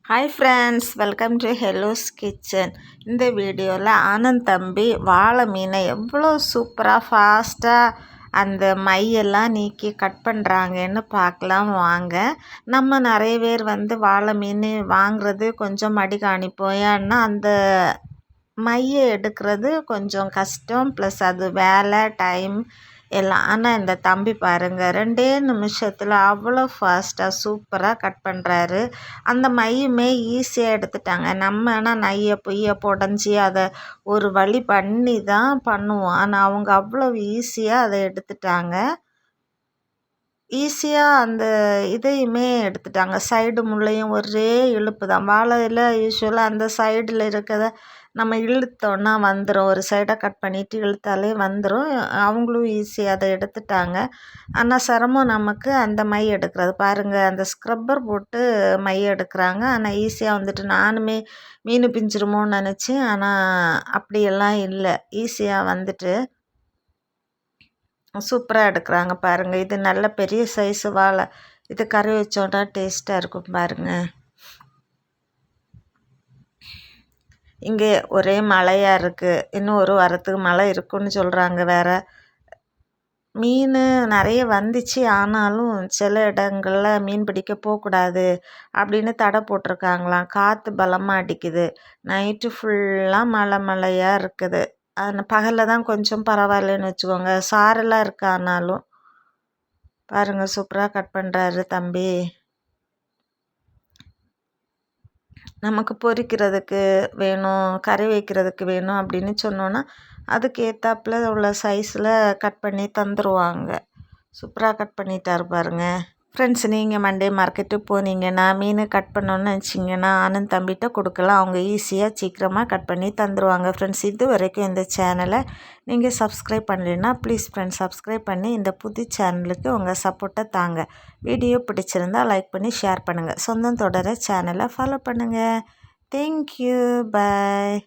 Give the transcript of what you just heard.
Hi friends, welcome to ஹெலோஸ் kitchen. இந்த வீடியோவில் ஆனந்த் தம்பி வாழை மீனை எவ்வளோ சூப்பராக ஃபாஸ்ட்டாக அந்த மையெல்லாம் நீக்கி கட் பண்ணுறாங்கன்னு பார்க்கலாம் வாங்க. நம்ம நிறைய பேர் வாழை மீன் வாங்குறது கொஞ்சம் மடிக்காணிப்போம். ஏன்னா அந்த மையை எடுக்கிறது கொஞ்சம் கஷ்டம், ப்ளஸ் அது வேலை டைம் எல்லாம். ஆனால் இந்த தம்பி பாருங்கள், 2 நிமிஷத்தில் அவ்வளோ ஃபாஸ்ட்டாக சூப்பராக கட் பண்ணுறாரு. அந்த மையுமே ஈஸியாக எடுத்துட்டாங்க. நம்ம ஆனால் நையை பொய்யை புடஞ்சி அதை ஒரு வழி பண்ணி தான் பண்ணுவோம். ஆனால் அவங்க அவ்வளோ ஈஸியாக அதை எடுத்துட்டாங்க. ஈஸியாக அந்த இதையுமே எடுத்துட்டாங்க. சைடு முள்ளையும் ஒரே இழுப்பு தான். வாழையில் யூஸ்வலாக அந்த சைடில் இருக்கிறத நம்ம இழுத்தோன்னா வந்துடும். ஒரு சைடை கட் பண்ணிவிட்டு இழுத்தாலே வந்துடும். அவங்களும் ஈஸியாக அதை எடுத்துட்டாங்க. ஆனால் சிரமம் நமக்கு அந்த மை எடுக்கிறது. பாருங்கள், அந்த ஸ்க்ரப்பர் போட்டு மை எடுக்கிறாங்க. ஆனால் ஈஸியாக நானுமே மீன் பிஞ்சிருமோன்னு நினச்சேன். ஆனால் அப்படியெல்லாம் இல்லை, ஈஸியாக சூப்பராக எடுக்கிறாங்க. பாருங்கள், இது நல்ல பெரிய சைஸு வாழை. இது கறி வச்சோன்னா டேஸ்ட்டாக இருக்கும். பாருங்கள், இங்கே ஒரே மழையாக இருக்குது. இன்னும் ஒரு வாரத்துக்கு மழை இருக்குன்னு சொல்கிறாங்க. வேறு மீன் நிறைய வந்துச்சு. ஆனாலும் சில இடங்களில் மீன் பிடிக்க போகக்கூடாது அப்படின்னு தடை போட்டிருக்காங்களாம். காற்று பலமாக அடிக்குது. நைட்டு ஃபுல்லாக மழையாக இருக்குது. பகலில் தான் கொஞ்சம் பரவாயில்லன்னு வச்சுக்கோங்க. சாரெல்லாம் இருக்கு. ஆனாலும் பாருங்கள், சூப்பராக கட் பண்ணுறாரு தம்பி. நமக்கு பொரிக்கிறதுக்கு வேணும், கறி வைக்கிறதுக்கு வேணும் அப்படின்னு சொன்னோன்னா அதுக்கு ஏற்றாப்புல உள்ள சைஸில் கட் பண்ணி தந்துடுவாங்க. சூப்பராக கட் பண்ணிட்டார் பாருங்கள். ஃப்ரெண்ட்ஸ், நீங்கள் மண்டே மார்க்கெட்டு போனீங்கன்னா மீன் கட் பண்ணோன்னு நினச்சிங்கன்னா ஆனந்த் தம்பிகிட்ட கொடுக்கலாம். அவங்க ஈஸியாக சீக்கிரமாக கட் பண்ணி தந்துடுவாங்க. ஃப்ரெண்ட்ஸ், இது வரைக்கும் இந்த சேனலை நீங்கள் சப்ஸ்கிரைப் பண்ணலைன்னா ப்ளீஸ் ஃப்ரெண்ட்ஸ் சப்ஸ்கிரைப் பண்ணி இந்த புது சேனலுக்கு உங்கள் சப்போர்ட்டை தாங்க. வீடியோ பிடிச்சிருந்தால் லைக் பண்ணி ஷேர் பண்ணுங்கள். சொந்தம் தொடர சேனலை ஃபாலோ பண்ணுங்கள். தேங்க்யூ, பாய்.